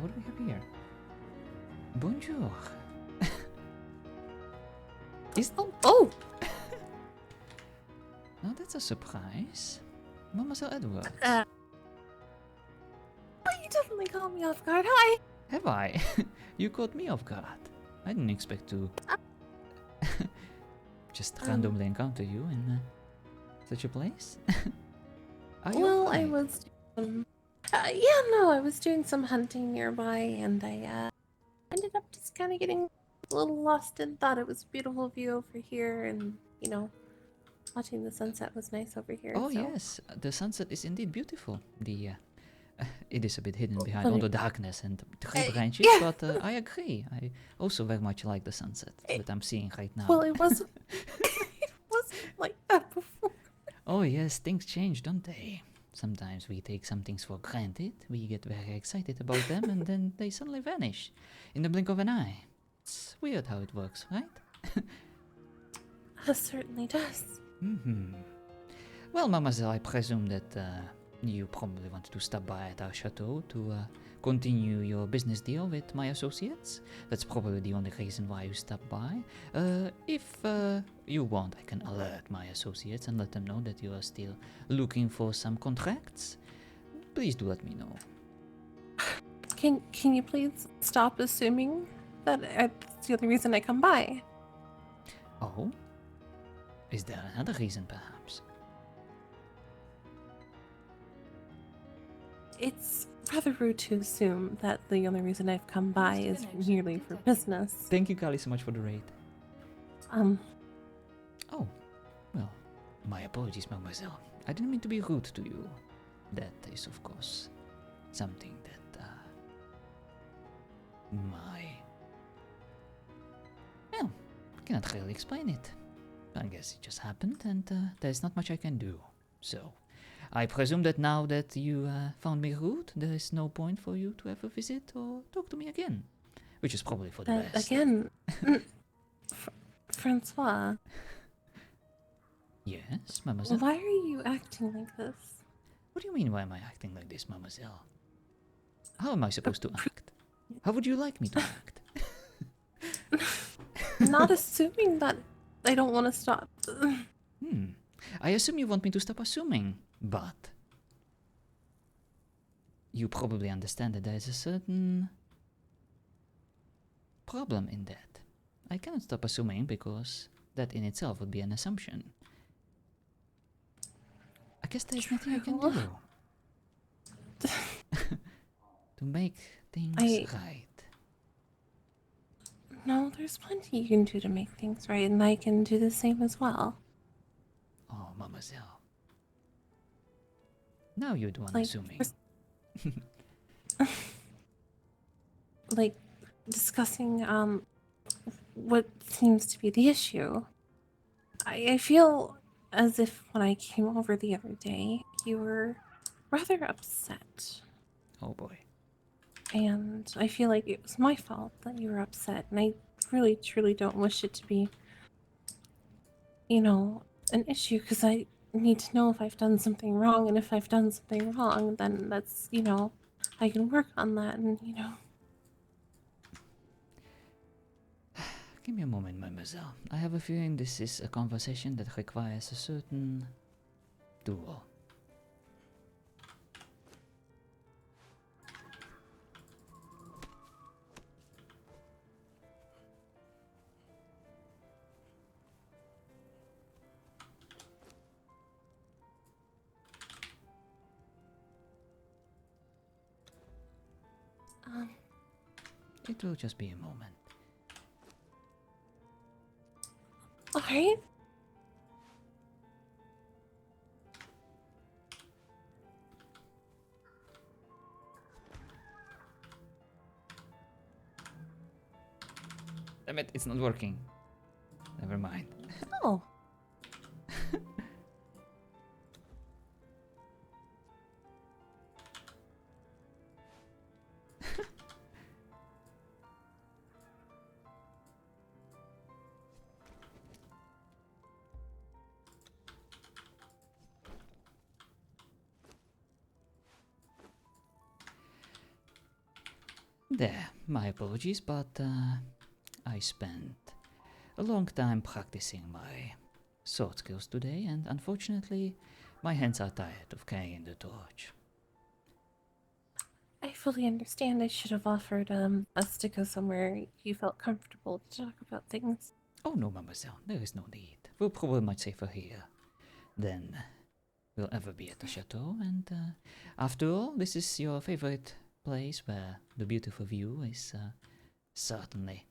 What do we have here? Bonjour. Is Oh! now that's a surprise. Mademoiselle Edward. Oh, you definitely caught me off guard. Hi! Have I? You caught me off guard. I didn't expect to just randomly encounter you in such a place. Are you Well, okay? I was... yeah, no, I was doing some hunting nearby, and I ended up just kind of getting a little lost and thought it was a beautiful view over here, and, you know, watching the sunset was nice over here, Oh so... yes, the sunset is indeed beautiful. It is a bit hidden behind But all it- the darkness and the tree branches, yeah. but I agree. I also very much like the sunset that I'm seeing right now. Well, it wasn't... it wasn't like that before. Oh yes, things change, don't they? Sometimes we take some things for granted, we get very excited about them, and then they suddenly vanish in the blink of an eye. It's weird how it works, right? It certainly does. Well, mademoiselle, I presume that you probably wanted to stop by at our chateau to continue your business deal with my associates. That's probably the only reason why you stopped by. If you want, I can alert my associates and let them know that you are still looking for some contracts. Please do let me know. Can you please stop assuming that it's the only reason I come by? Oh? Is there another reason, perhaps? It's rather rude to assume that the only reason I've come by is merely for business. Thank you, Kali, so much for the raid. Oh, well, my apologies, mademoiselle. I didn't mean to be rude to you. That is, of course, something that, well, cannot really explain it. I guess it just happened, and there's not much I can do. So, I presume that now that you found me rude, there is no point for you to ever visit or talk to me again. Which is probably for the best. Again, François, Yes, mademoiselle? why are you acting like this? What do you mean, why am I acting like this, mademoiselle? How am I supposed to act? How would you like me to act? Not assuming that I don't want to stop. I assume you want me to stop assuming, but you probably understand that there is a certain problem in that. I cannot stop assuming because that in itself would be an assumption. I guess there's nothing I can True. do to make things right. No, there's plenty you can do to make things right, and I can do the same as well. Oh, mademoiselle. Now you're the one Like, assuming. Like, discussing, what seems to be the issue. I feel as if when I came over the other day, you were rather upset. Oh boy. And I feel like it was my fault that you were upset, and I really, truly don't wish it to be, you know, an issue, because I need to know if I've done something wrong, and if I've done something wrong, then that's, you know, I can work on that, and, you know. Give me a moment, mademoiselle. I have a feeling this is a conversation that requires a certain duel. It will just be a moment. Alright. Damn it, it's not working. Never mind. Oh. There, my apologies, but I spent a long time practicing my sword skills today, and unfortunately, my hands are tired of carrying the torch. I fully understand. I should have offered us to go somewhere you felt comfortable to talk about things. Oh no, mademoiselle, there is no need. We're probably much safer here than we'll ever be at the chateau, and after all, this is your favorite place where the beautiful view is certainly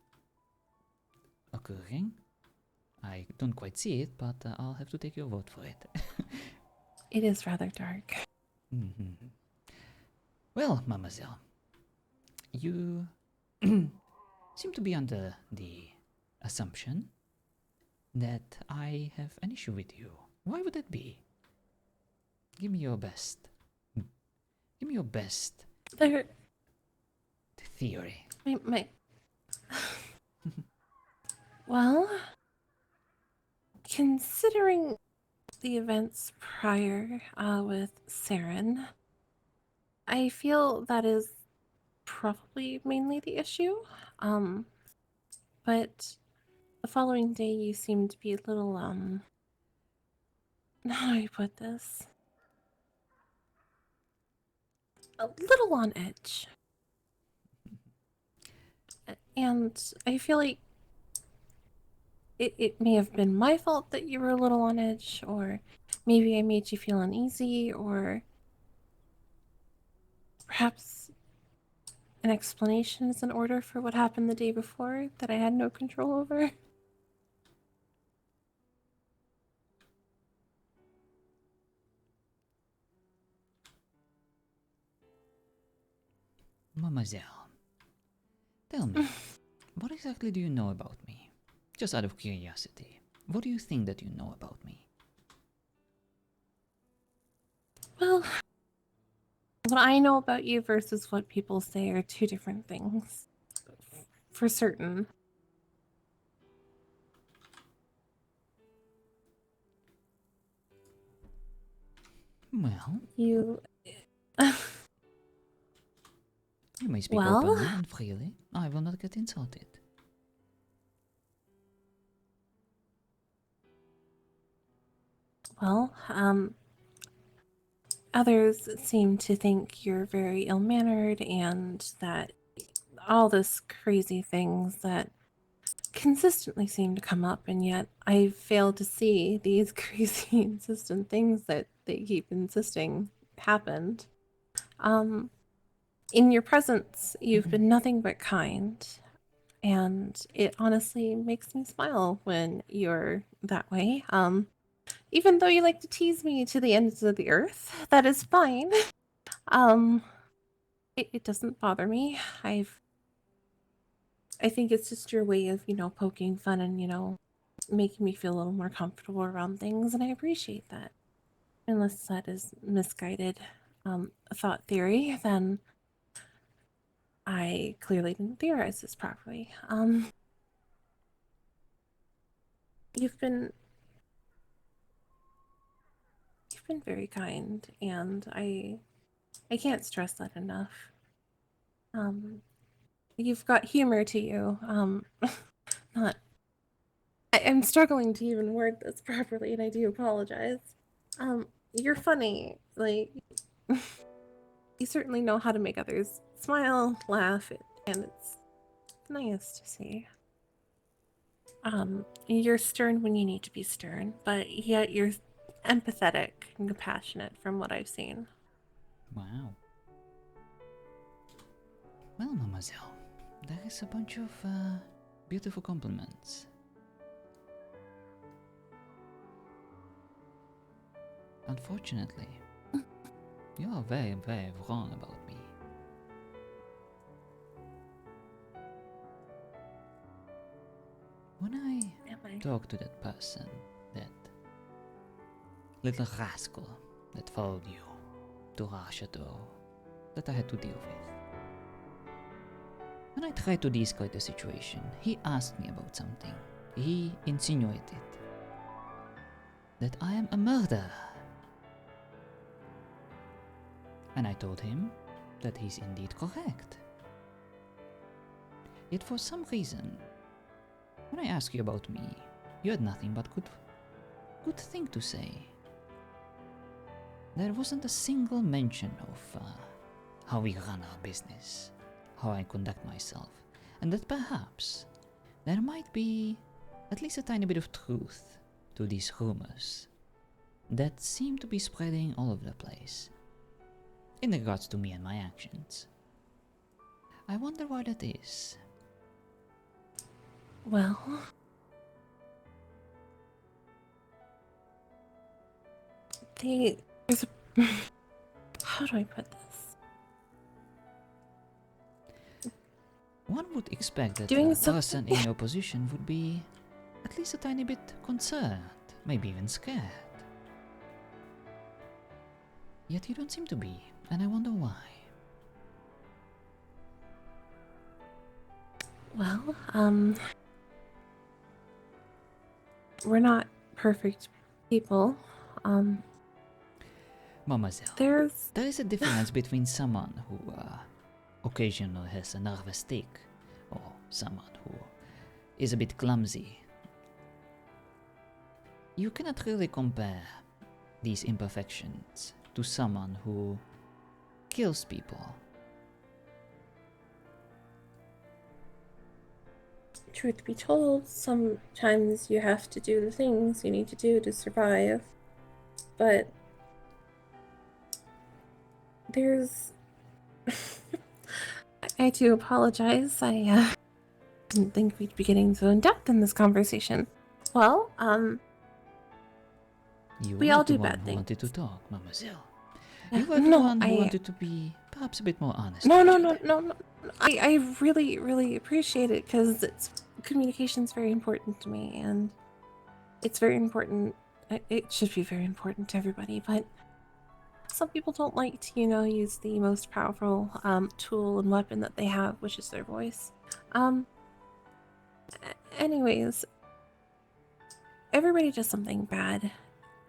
occurring. I don't quite see it, but I'll have to take your word for it. It is rather dark. Mm-hmm. Well, mademoiselle, you seem to be under the assumption that I have an issue with you. Why would that be? Give me your best. Give me your best There, theory. my well, considering the events prior with Saren, I feel that is probably mainly the issue. Um, but the following day you seemed to be a little, how do I put this? A little on edge. And I feel like it may have been my fault that you were a little on edge, or maybe I made you feel uneasy, or perhaps an explanation is in order for what happened the day before that I had no control over. Mademoiselle, tell me, what exactly do you know about me? Just out of curiosity, what do you think that you know about me? Well, what I know about you versus what people say are two different things. For certain. Well, You. you may speak Well, openly and freely. I will not get insulted. well, others seem to think you're very ill mannered and that all this crazy things that consistently seem to come up, and yet I fail to see these crazy, insistent things that they keep insisting happened. In your presence, you've been nothing but kind, and it honestly makes me smile when you're that way. Even though you like to tease me to the ends of the earth, that is fine. Um, it doesn't bother me. I think it's just your way of, poking fun and, making me feel a little more comfortable around things, and I appreciate that. Unless that is misguided thought theory, then I clearly didn't theorize this properly. You've been very kind, and I can't stress that enough. You've got humor to you. Not I'm struggling to even word this properly, and I do apologize. You're funny. Like, you certainly know how to make others smile, laugh, and it's nice to see. You're stern when you need to be stern, but yet you're empathetic and compassionate from what I've seen. Wow. Well, mademoiselle, there is a bunch of beautiful compliments. Unfortunately, you are very, very wrong about me. When I talked to that person, that little rascal that followed you to our chateau, that I had to deal with. When I tried to de-escalate the situation, he asked me about something. He insinuated that I am a murderer. And I told him that he's indeed correct. Yet for some reason, when I asked you about me, you had nothing but good thing to say. There wasn't a single mention of how we run our business, how I conduct myself, and that perhaps there might be at least a tiny bit of truth to these rumors that seem to be spreading all over the place in regards to me and my actions. I wonder why that is. Well, there's a how do I put this? One would expect that Doing a something- person in your position would be at least a tiny bit concerned, maybe even scared. Yet you don't seem to be, and I wonder why. Well, we're not perfect people. Mademoiselle, There is a difference between someone who occasionally has a nervous tick, or someone who is a bit clumsy. You cannot really compare these imperfections to someone who kills people. Truth be told, sometimes you have to do the things you need to do to survive. But there's I do apologize. I didn't think we'd be getting so in depth in this conversation. Well, You we were all the do one bad who things. wanted to talk, mademoiselle. Yeah, You were the no, one who I- wanted to be perhaps a bit more honest. No, no, with no, it. no, no. I really, really appreciate it because communication's very important to me, and it's very important. It should be very important to everybody, but some people don't like to, use the most powerful tool and weapon that they have, which is their voice. Anyways, everybody does something bad,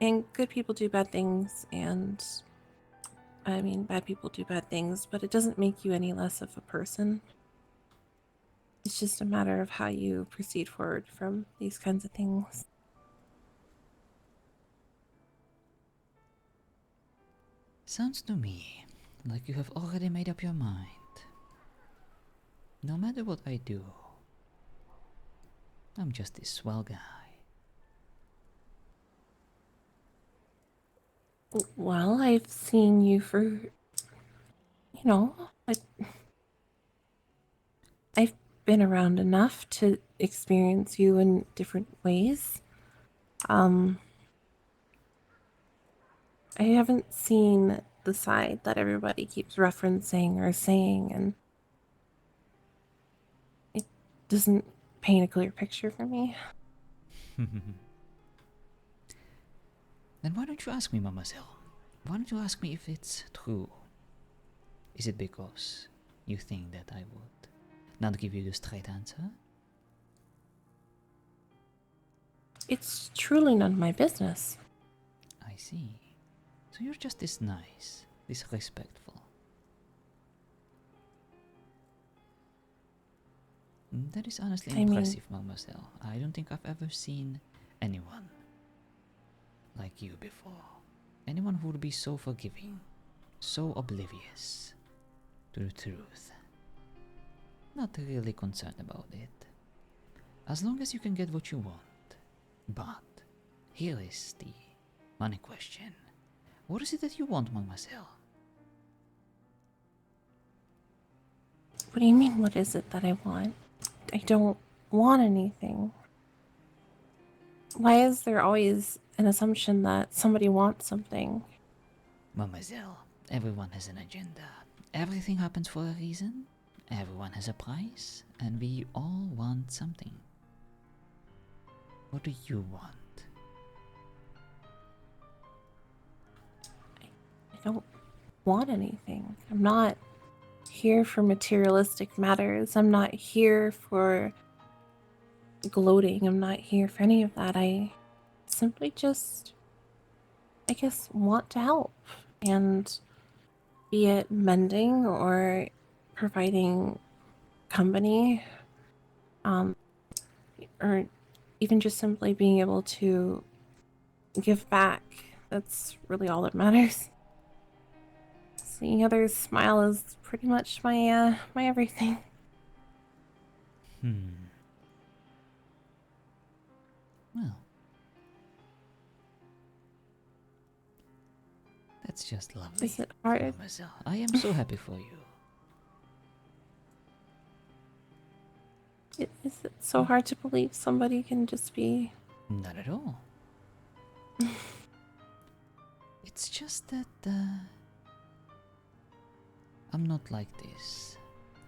and good people do bad things, and I mean, bad people do bad things, but it doesn't make you any less of a person. It's just a matter of how you proceed forward from these kinds of things. Sounds to me like you have already made up your mind. No matter what I do, I'm just this swell guy. Well, I've seen you for, I've been around enough to experience you in different ways. I haven't seen the side that everybody keeps referencing or saying, and it doesn't paint a clear picture for me. Then why don't you ask me, mademoiselle? Why don't you ask me if it's true? Is it because you think that I would not give you the straight answer? It's truly none of my business. I see. So you're just this nice, this respectful. That is honestly I mean- impressive, mademoiselle. I don't think I've ever seen anyone like you before. Anyone who would be so forgiving, so oblivious to the truth. Not really concerned about it. As long as you can get what you want. But here is the money question. What is it that you want, mademoiselle? What do you mean, what is it that I want? I don't want anything. Why is there always an assumption that somebody wants something? Mademoiselle, everyone has an agenda. Everything happens for a reason. Everyone has a price, and we all want something. What do you want? I don't want anything. I'm not here for materialistic matters. I'm not here for gloating. I'm not here for any of that. I simply just, I guess, want to help. And be it mending or providing company, or even just simply being able to give back. That's really all that matters. Seeing others smile is pretty much my everything. Well, that's just lovely. Is it hard? Mademoiselle, I am so happy for you. Is it so hard to believe somebody can just be... Not at all. It's just that I'm not like this.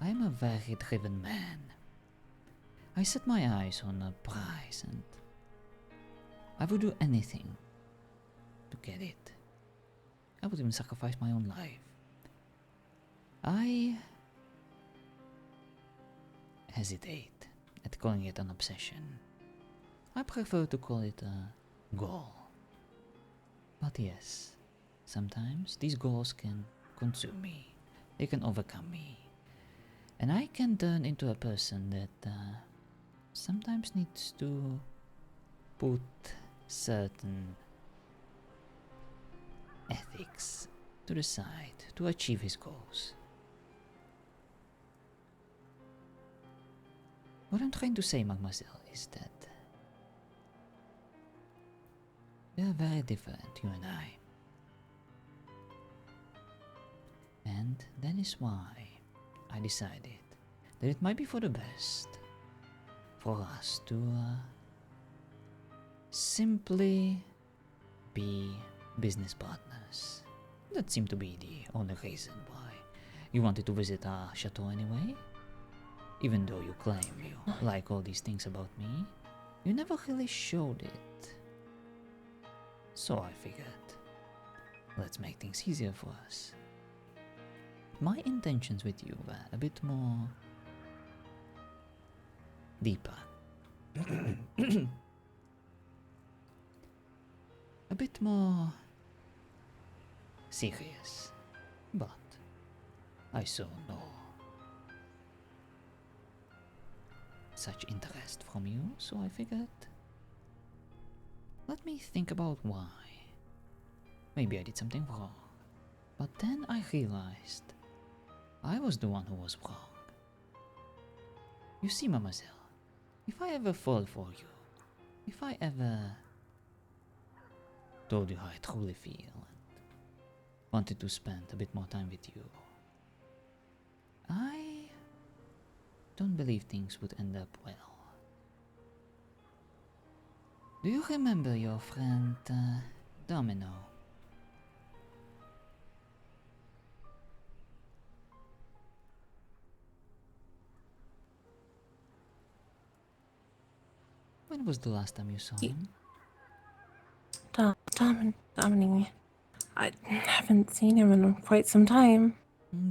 I am a very driven man. I set my eyes on a prize and I would do anything to get it. I would even sacrifice my own life. I hesitate at calling it an obsession. I prefer to call it a goal. But yes, sometimes these goals can consume me. They can overcome me. And I can turn into a person that sometimes needs to put certain ethics to the side to achieve his goals. What I'm trying to say, mademoiselle, is that we are very different, you and I. And that is why I decided that it might be for the best for us to simply be business partners. That seemed to be the only reason why you wanted to visit our chateau anyway. Even though you claim you like all these things about me, you never really showed it. So I figured, let's make things easier for us. My intentions with you were a bit more deeper. A bit more serious. But I saw no such interest from you, so I figured, let me think about why. Maybe I did something wrong. But then I realized I was the one who was wrong. You see, mademoiselle, if I ever fall for you, if I ever told you how I truly feel and wanted to spend a bit more time with you, I don't believe things would end up well. Do you remember your friend Domino? When was the last time you saw him? Dominic. I haven't seen him in quite some time.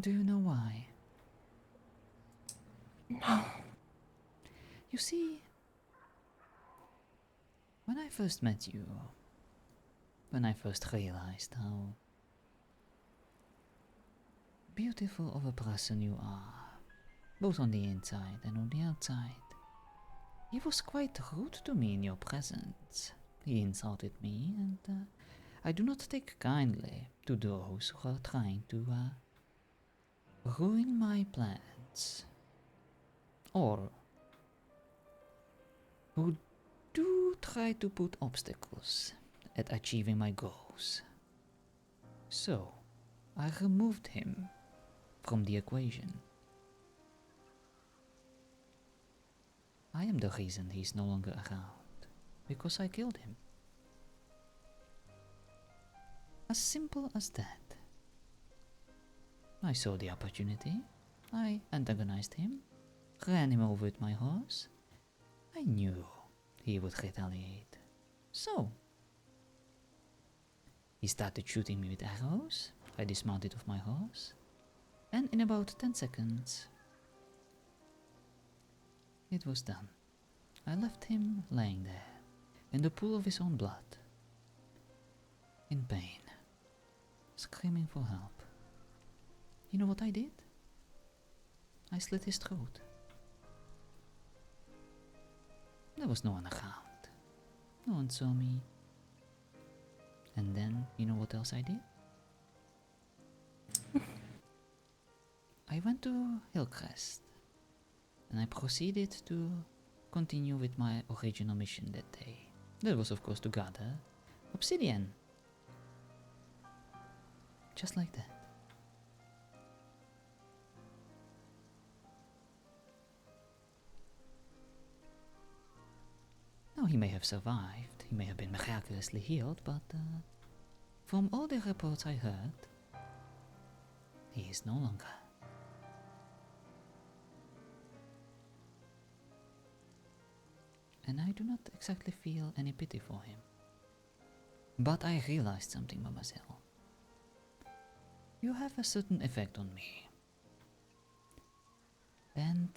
Do you know why? No. You see, when I first met you, when I first realized how beautiful of a person you are, both on the inside and on the outside, he was quite rude to me in your presence. He insulted me, and I do not take kindly to those who are trying to ruin my plans, or who do try to put obstacles at achieving my goals. So, I removed him from the equation. I am the reason he's no longer around, because I killed him. As simple as that. I saw the opportunity, I antagonized him, ran him over with my horse. I knew he would retaliate. So, he started shooting me with arrows. I dismounted off my horse, and in about 10 seconds, it was done. I left him laying there, in the pool of his own blood, in pain, screaming for help. You know what I did? I slit his throat. There was no one around. No one saw me. And then, you know what else I did? I went to Hillcrest, and I proceeded to continue with my original mission that day. That was, of course, to gather obsidian. Just like that. Now, he may have survived, he may have been miraculously healed, but from all the reports I heard, he is no longer. And I do not exactly feel any pity for him. But I realized something, mademoiselle. You have a certain effect on me. And,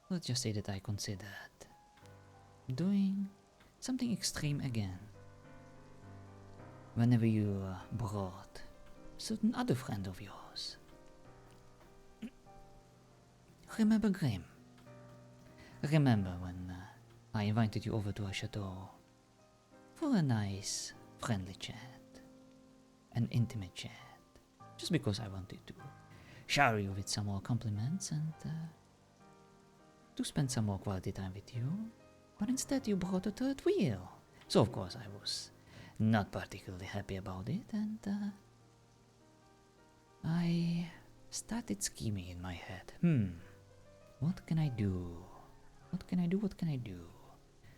let's just say that I considered doing something extreme again. Whenever you brought certain other friend of yours. Remember Grim? Remember when I invited you over to our chateau for a nice, friendly chat, an intimate chat, just because I wanted to shower you with some more compliments and to spend some more quality time with you, but instead you brought a third wheel. So of course I was not particularly happy about it, and I started scheming in my head. What can I do? What can I do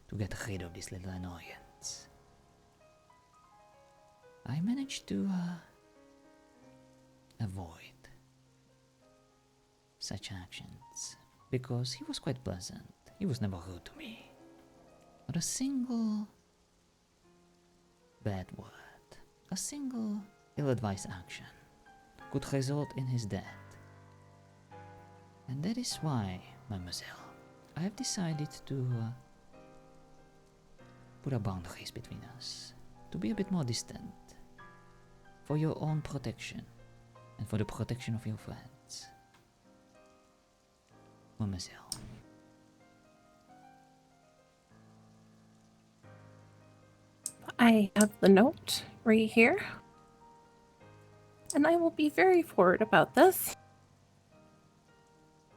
to get rid of this little annoyance? I managed to avoid such actions because he was quite pleasant. He was never rude to me. Not a single bad word, a single ill-advised action could result in his death. And that is why, mademoiselle, I have decided to put a boundaries between us, to be a bit more distant, for your own protection, and for the protection of your friends. Mademoiselle. I have the note right here, and I will be very forward about this.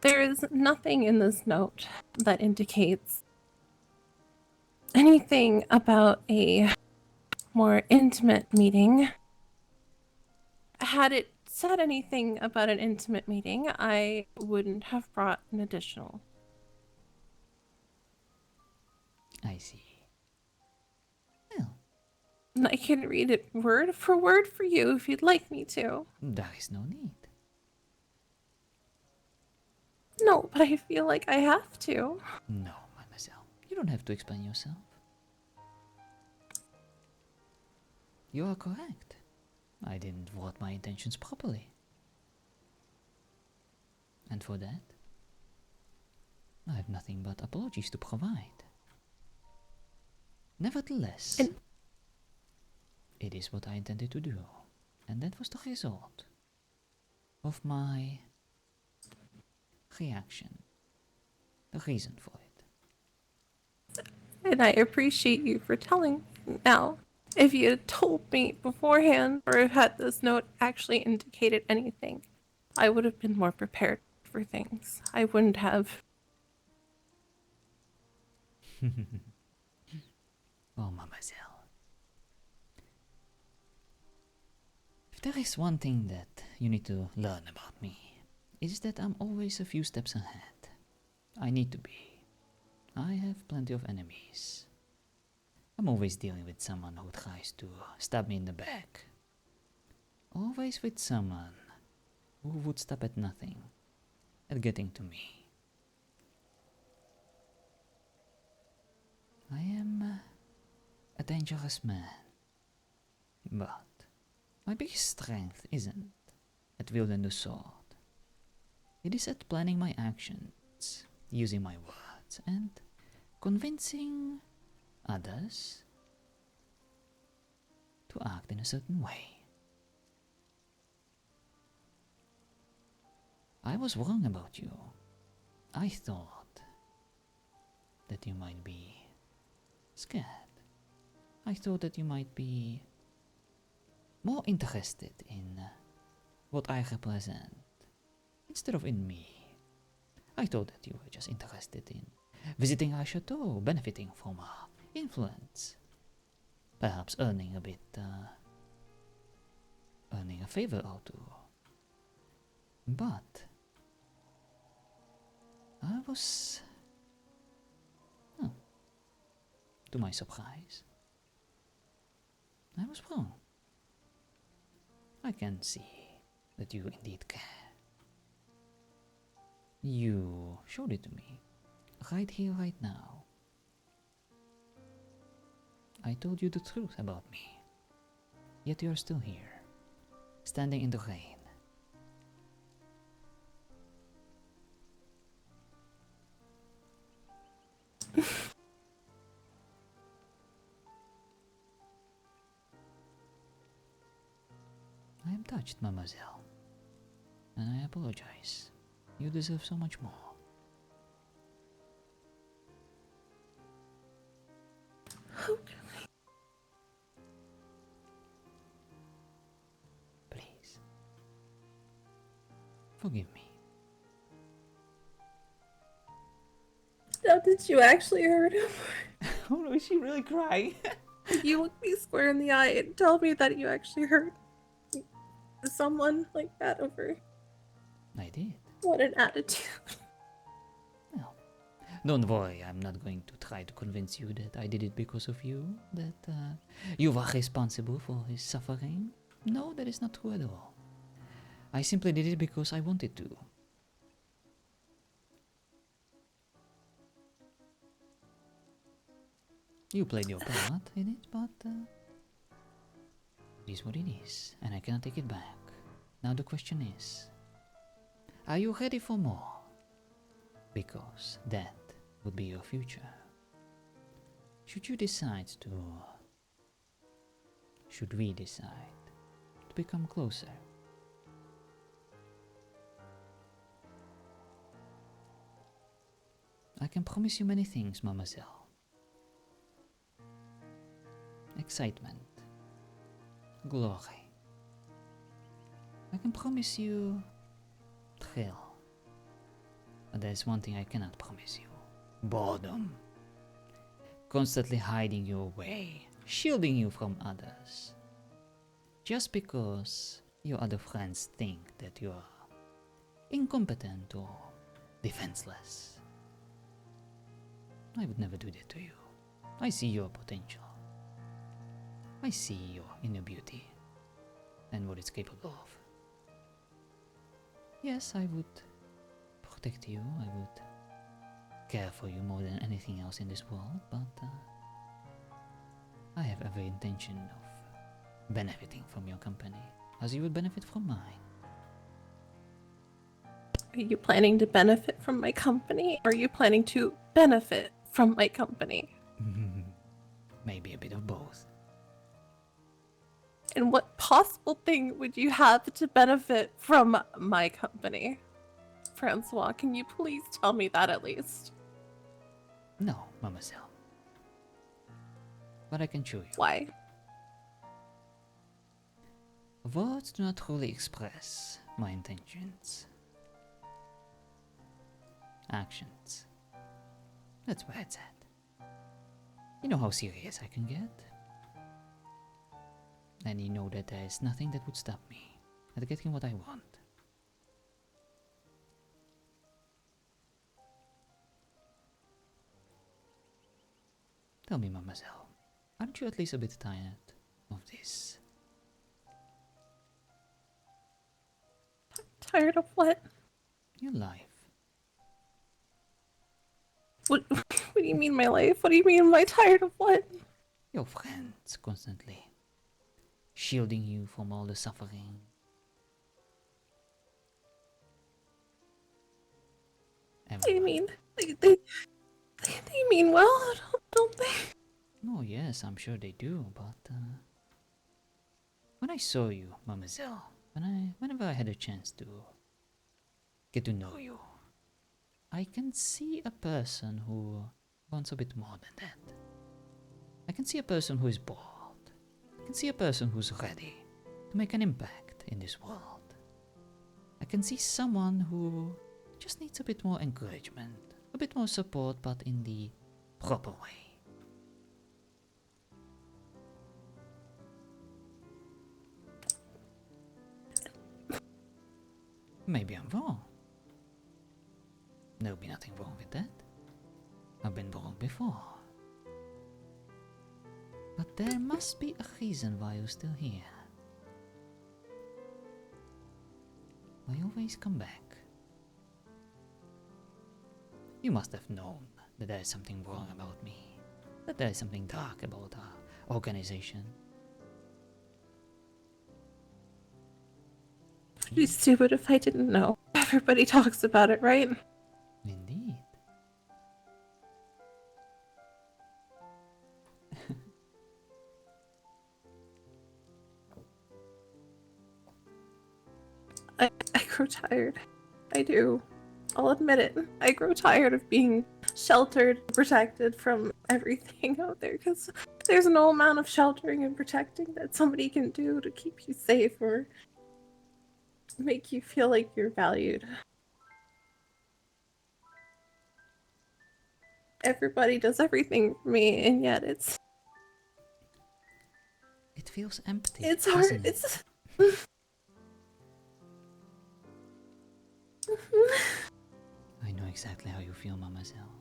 There is nothing in this note that indicates anything about a more intimate meeting. Had it said anything about an intimate meeting, I wouldn't have brought an additional. I see. Well, I can read it word for you if you'd like me to. there is no need. No, but I feel like I have to. No, mademoiselle, you don't have to explain yourself. You are correct. I didn't word my intentions properly. And for that, I have nothing but apologies to provide. Nevertheless, it is what I intended to do, and that was the result of my reaction, the reason for it. And I appreciate you for telling me now. If you had told me beforehand, or had this note actually indicated anything, I would have been more prepared for things. I wouldn't have. Oh, mademoiselle. If there is one thing that you need to learn about me, it is that I'm always a few steps ahead. I need to be. I have plenty of enemies. I'm always dealing with someone who tries to stab me in the back. Always with someone who would stop at nothing, at getting to me. I am a dangerous man, but my biggest strength isn't at wielding the sword. It is at planning my actions, using my words, and convincing others to act in a certain way. I was wrong about you. I thought that you might be scared. I thought that you might be more interested in what I represent instead of in me. I thought that you were just interested in visiting our chateau, benefiting from our influence, perhaps earning a favor or two. But I was, to my surprise, I was wrong. I can see that you indeed care. You showed it to me, right here, right now. I told you the truth about me, yet you are still here, standing in the rain. I am touched, mademoiselle, and I apologize. You deserve so much more. Please, forgive me. Now, did you actually hurt him? Oh no, is she really crying? You look me square in the eye and tell me that you actually hurt someone like that over. I did. What an attitude. Well, don't worry, I'm not going to try to convince you that I did it because of you, that you were responsible for his suffering. No, that is not true at all. I simply did it because I wanted to. You played your part in it, but it is what it is, and I cannot take it back. Now the question is, are you ready for more? Because that would be your future. Should we decide to become closer? I can promise you many things, mademoiselle. Excitement, glory. I can promise you thrill. But there's one thing I cannot promise you. Boredom. Constantly hiding you away, shielding you from others. Just because your other friends think that you are incompetent or defenseless. I would never do that to you. I see your potential. I see your inner beauty and what it's capable of. Yes, I would protect you, I would care for you more than anything else in this world, but I have every intention of benefiting from your company, as you would benefit from mine. Are you planning to benefit from my company? Or are you planning to benefit from my company? Maybe a bit of both. And what possible thing would you have to benefit from my company? Francois, can you please tell me that at least? No, mademoiselle. But I can show you. Why? Words do not truly express my intentions. Actions. That's where it's at. You know how serious I can get. And you know that there is nothing that would stop me at getting what I want. Tell me, mademoiselle, aren't you at least a bit tired of this? Tired of what? Your life. What do you mean my life? What do you mean am I tired of what? Your friends constantly shielding you from all the suffering. They mean they mean well, don't they? Oh yes, I'm sure they do, but when I saw you, mademoiselle, whenever I had a chance to get to know you, I can see a person who wants a bit more than that. I can see a person who is bored. I can see a person who's ready to make an impact in this world. I can see someone who just needs a bit more encouragement, a bit more support, but in the proper way. Maybe I'm wrong. There'll be nothing wrong with that. I've been wrong before. But there must be a reason why you're still here. Why you always come back. You must have known that there is something wrong about me. That there is something dark about our organization. It'd be stupid if I didn't know. Everybody talks about it, right? Indeed. I grow tired. I do. I'll admit it. I grow tired of being sheltered, protected from everything out there, because there's no amount of sheltering and protecting that somebody can do to keep you safe or make you feel like you're valued. Everybody does everything for me, and yet it feels empty. it's hard. Doesn't it? It's I know exactly how you feel, Mademoiselle.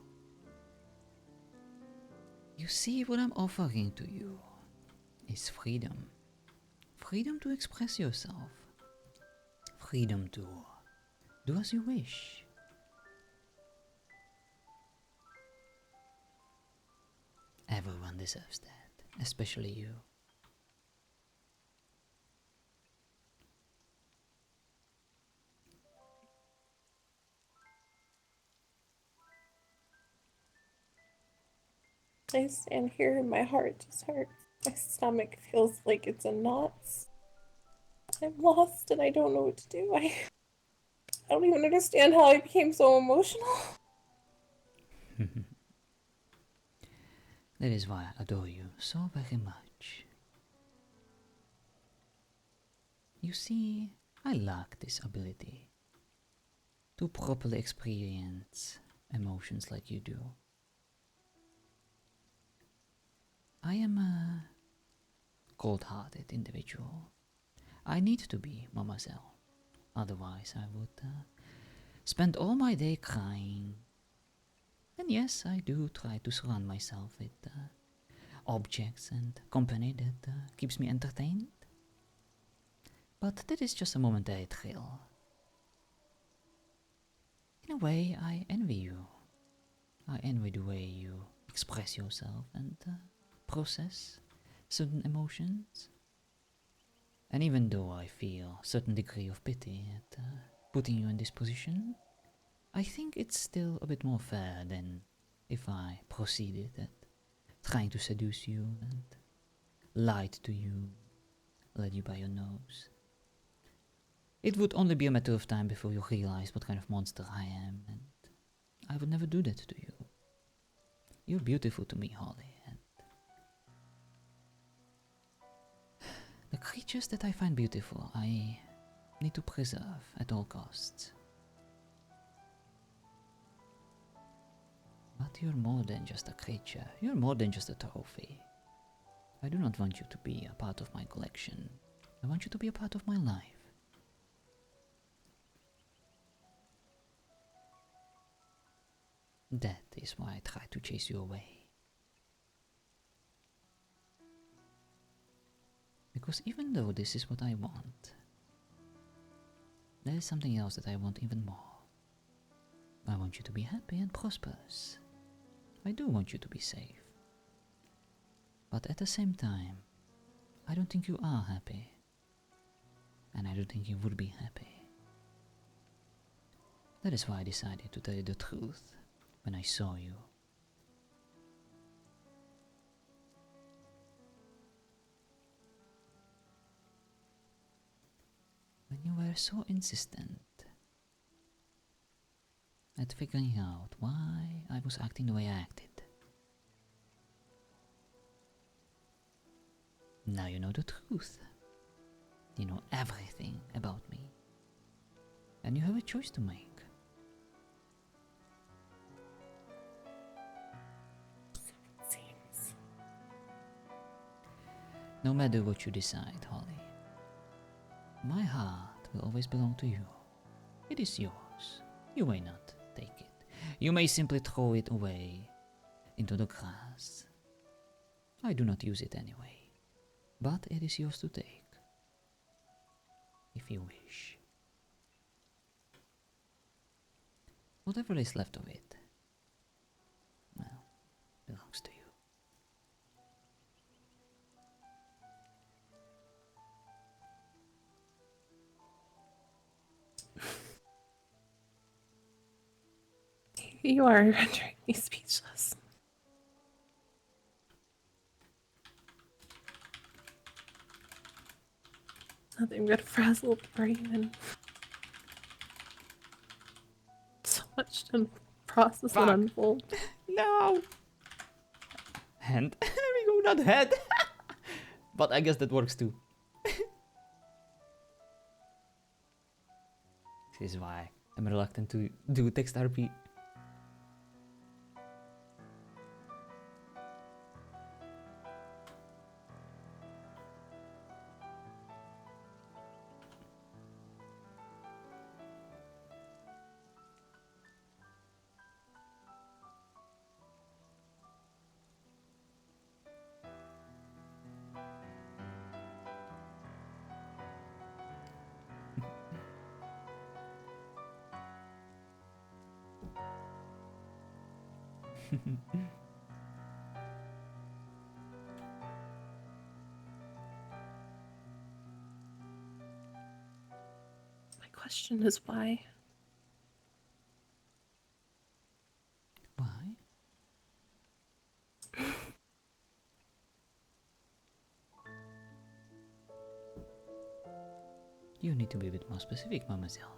You see, what I'm offering to you is freedom. Freedom to express yourself. Freedom to do as you wish. Everyone deserves that, especially you. I stand here and my heart just hurts. My stomach feels like it's in knots. I'm lost and I don't know what to do. I don't even understand how I became so emotional. That is why I adore you so very much. You see, I lack this ability to properly experience emotions like you do. I am a cold-hearted individual. I need to be, Mademoiselle. Otherwise I would spend all my day crying. And yes, I do try to surround myself with objects and company that keeps me entertained. But that is just a momentary thrill. In a way, I envy you. I envy the way you express yourself and process certain emotions. And even though I feel a certain degree of pity at putting you in this position, I think it's still a bit more fair than if I proceeded at trying to seduce you and lied to you, led you by your nose. It would only be a matter of time before you realize what kind of monster I am, and I would never do that to you. You're beautiful to me, Holly, and the creatures that I find beautiful, I need to preserve at all costs. But you're more than just a creature, you're more than just a trophy. I do not want you to be a part of my collection, I want you to be a part of my life. That is why I try to chase you away. Because even though this is what I want, there is something else that I want even more. I want you to be happy and prosperous. I do want you to be safe. But at the same time, I don't think you are happy. And I don't think you would be happy. That is why I decided to tell you the truth when I saw you. When you were so insistent at figuring out why I was acting the way I acted. Now you know the truth. You know everything about me. And you have a choice to make. It seems. No matter what you decide, Holly, my heart will always belong to you. It is yours. You may not take it. You may simply throw it away into the grass. I do not use it anyway, but it is yours to take, if you wish. Whatever is left of it, well, belongs to you. You are rendering me speechless. Nothing but a frazzled brain and so much to process and unfold. No! Hand? We go not head! But I guess that works too. This is why I'm reluctant to do text RP. My question is why? Why? You need to be a bit more specific, mademoiselle.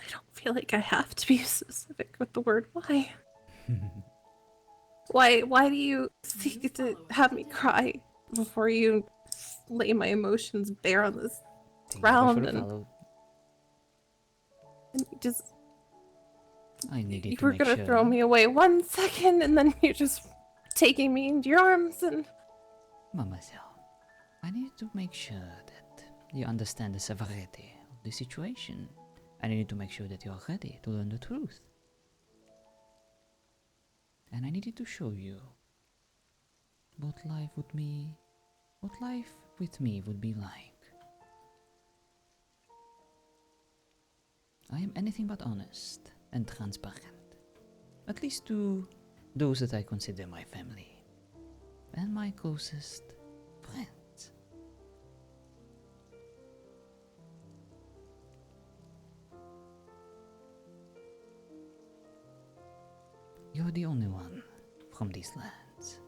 I don't feel like I have to be specific with the word why. Why do you seek to have me cry before you lay my emotions bare on this ground and you just I needed you to were make gonna sure. throw me away 1 second and then you're just taking me into your arms and Mademoiselle, I need to make sure that you understand the severity of the situation. And I need to make sure that you are ready to learn the truth. And I needed to show you what life with me would be like. I am anything but honest and transparent. At least to those that I consider my family and my closest friends. You're the only one from these lands.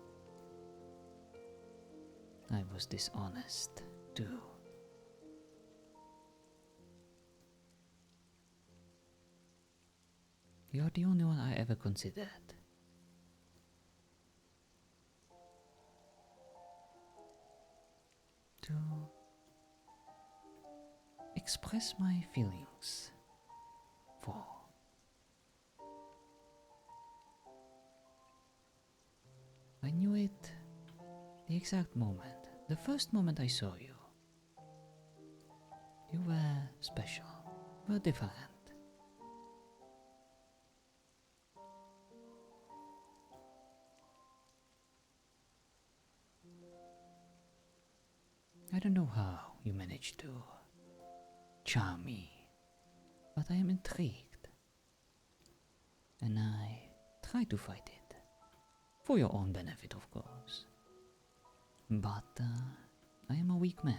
I was dishonest too. You're the only one I ever considered. To express my feelings for. I knew it the exact moment, the first moment I saw you. You were special, you were different. I don't know how you managed to charm me, but I am intrigued. And I try to fight it. For your own benefit, of course. But I am a weak man.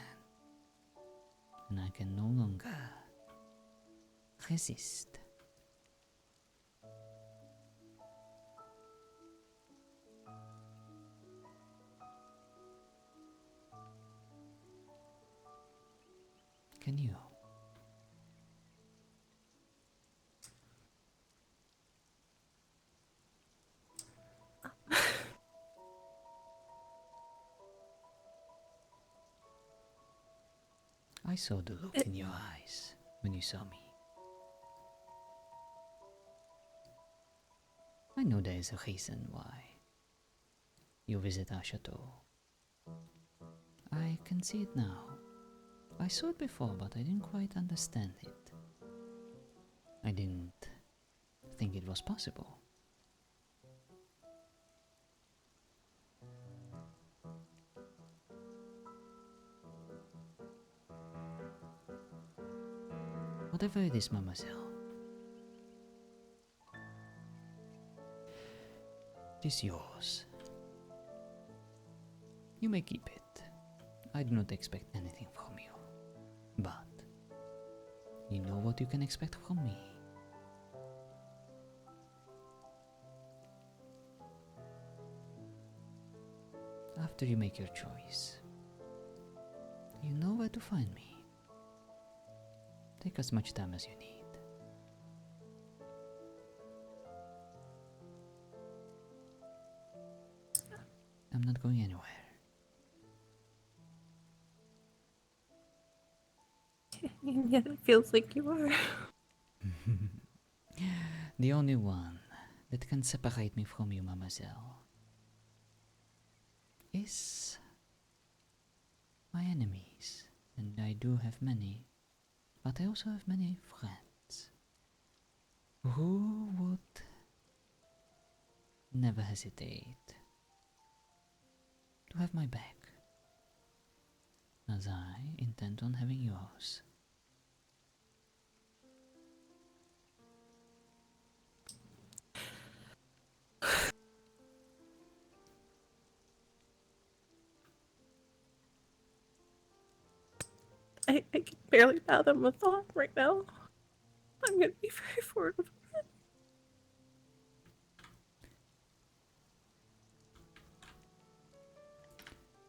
And I can no longer resist. Can you? I saw the look in your eyes when you saw me. I know there is a reason why you visit our chateau. I can see it now. I saw it before, but I didn't quite understand it. I didn't think it was possible. Whatever it is, mademoiselle, it is yours. You may keep it. I do not expect anything from you. But you know what you can expect from me. After you make your choice, you know where to find me. Take as much time as you need. I'm not going anywhere. And yet it feels like you are. The only one that can separate me from you, mademoiselle, is my enemies. And I do have many, but I also have many friends who would never hesitate to have my back, as I intend on having yours. I can barely fathom the thought right now. I'm gonna be very forward with it.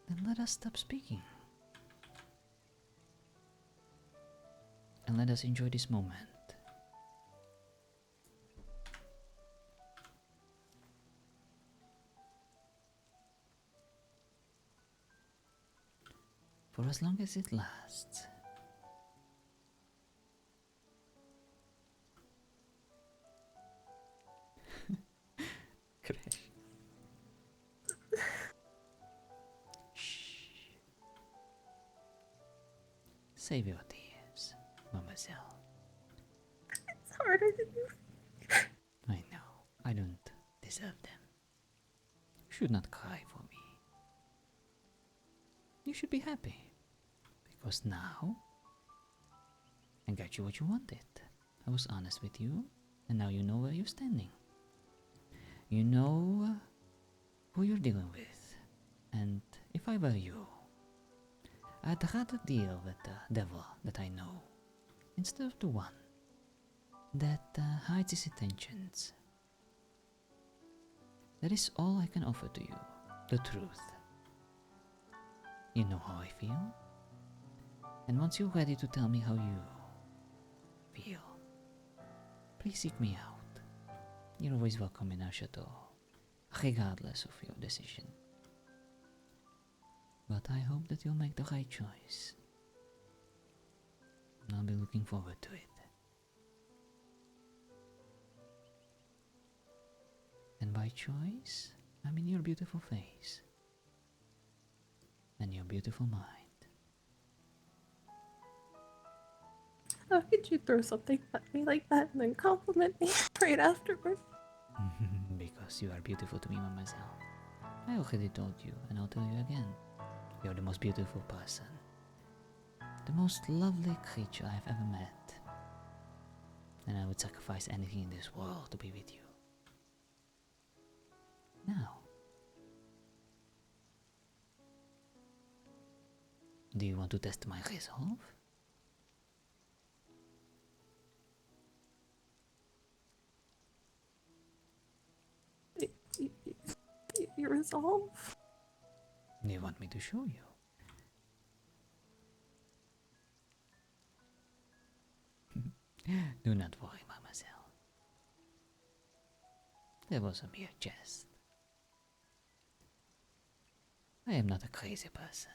Then let us stop speaking. And let us enjoy this moment. For as long as it lasts. Crash. Shh. Save your tears, mademoiselle. It's harder than you. I know, I don't deserve them. You should not cry for me. You should be happy. Because now, I got you what you wanted. I was honest with you, and now you know where you're standing. You know who you're dealing with. And if I were you, I'd rather deal with the devil that I know, instead of the one that hides his intentions. That is all I can offer to you, the truth. You know how I feel, and once you're ready to tell me how you feel, please seek me out. You're always welcome in our chateau, regardless of your decision. But I hope that you'll make the right choice. And I'll be looking forward to it. And by choice, I mean your beautiful face and your beautiful mind. How could you throw something at me like that and then compliment me right afterward? Because you are beautiful to me, mademoiselle. I already told you, and I'll tell you again. You're the most beautiful person. The most lovely creature I've ever met. And I would sacrifice anything in this world to be with you. Now, do you want to test my resolve? Your resolve? Do you want me to show you? Do not worry, mademoiselle. That was a mere jest. I am not a crazy person.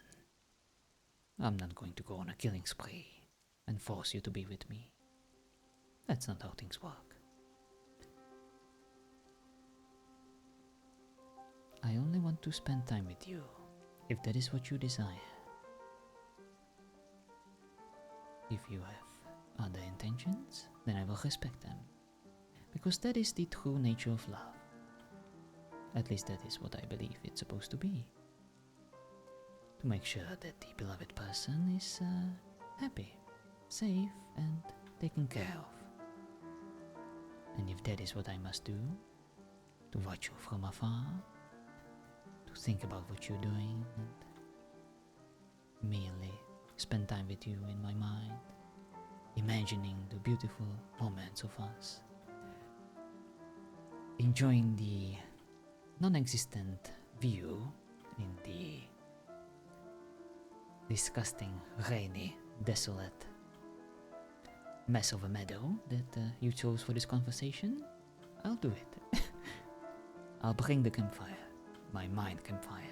I'm not going to go on a killing spree and force you to be with me. That's not how things work. I only want to spend time with you, if that is what you desire. If you have other intentions, then I will respect them, because that is the true nature of love. At least that is what I believe it's supposed to be. To make sure that the beloved person is happy, safe, and taken care of. And if that is what I must do, to watch you from afar, to think about what you're doing, and merely spend time with you in my mind, imagining the beautiful moments of us, enjoying the non-existent view in the disgusting, rainy, desolate mess of a meadow that you chose for this conversation, I'll do it. I'll bring the campfire, my mind campfire,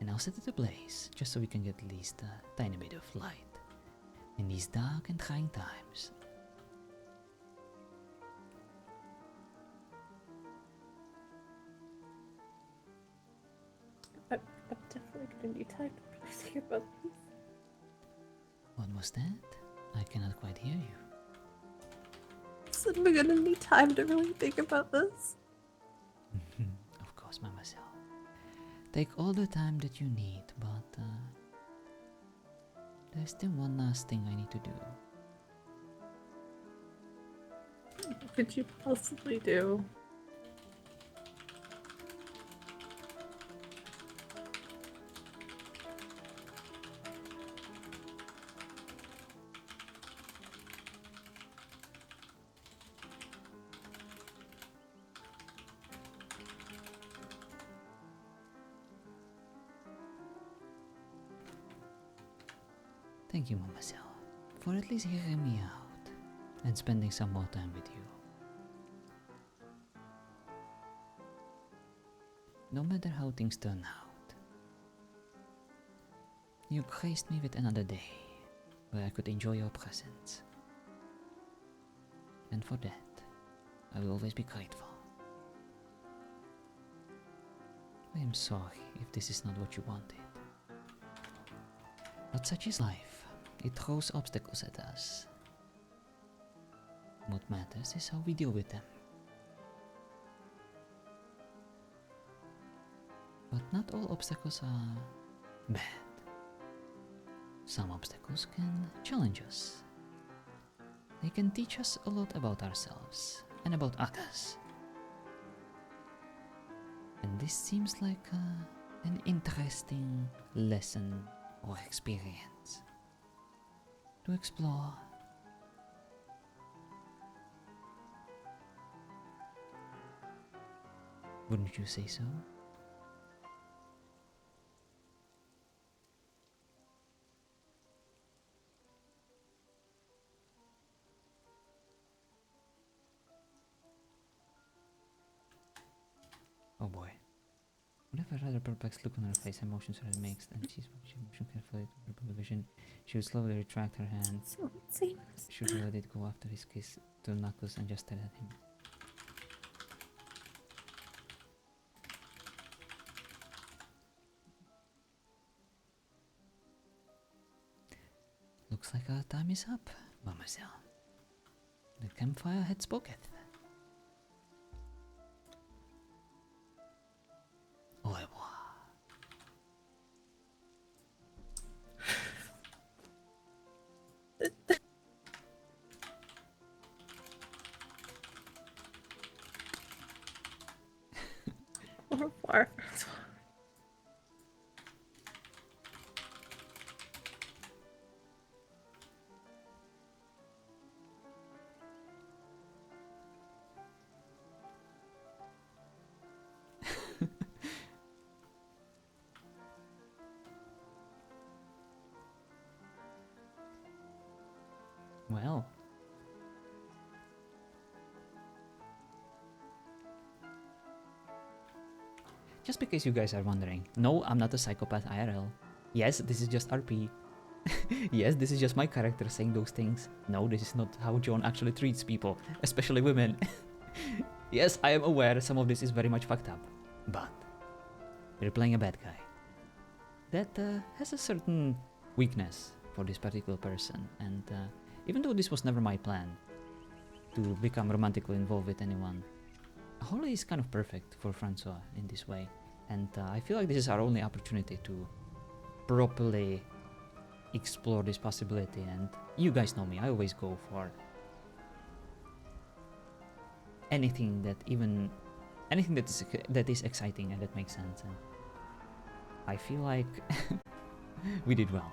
and I'll set it ablaze just so we can get at least a tiny bit of light in these dark and trying times. I'm definitely gonna need time to really think about this. What was that? I cannot quite hear you. So we're gonna need time to really think about this. Of course, mademoiselle. Take all the time that you need, but there's still one last thing I need to do. What could you possibly do? Thank you, mademoiselle, for at least hearing me out and spending some more time with you. No matter how things turn out, you graced me with another day where I could enjoy your presence. And for that, I will always be grateful. I am sorry if this is not what you wanted. But such is life. It throws obstacles at us. What matters is how we deal with them. But not all obstacles are bad. Some obstacles can challenge us. They can teach us a lot about ourselves and about others. And this seems like an interesting lesson or experience to explore. Wouldn't you say so? Oh boy. Whatever rather perplexed look on her face, emotions are mixed, and she's emotion carefully to her vision. She would slowly retract her hand. So it seems. She would let it go after his kiss to knuckles and just stare at him. Looks like our time is up, mademoiselle. The campfire had spoketh. Au revoir. Au revoir. Well. Just because you guys are wondering, no, I'm not a psychopath IRL. Yes, this is just RP. Yes, this is just my character saying those things. No, this is not how John actually treats people, especially women. Yes, I am aware some of this is very much fucked up, but we're playing a bad guy that has a certain weakness for this particular person, and even though this was never my plan to become romantically involved with anyone, Holly is kind of perfect for François in this way, and I feel like this is our only opportunity to properly explore this possibility. And you guys know me, I always go for anything that is exciting and that makes sense, and I feel like we did well.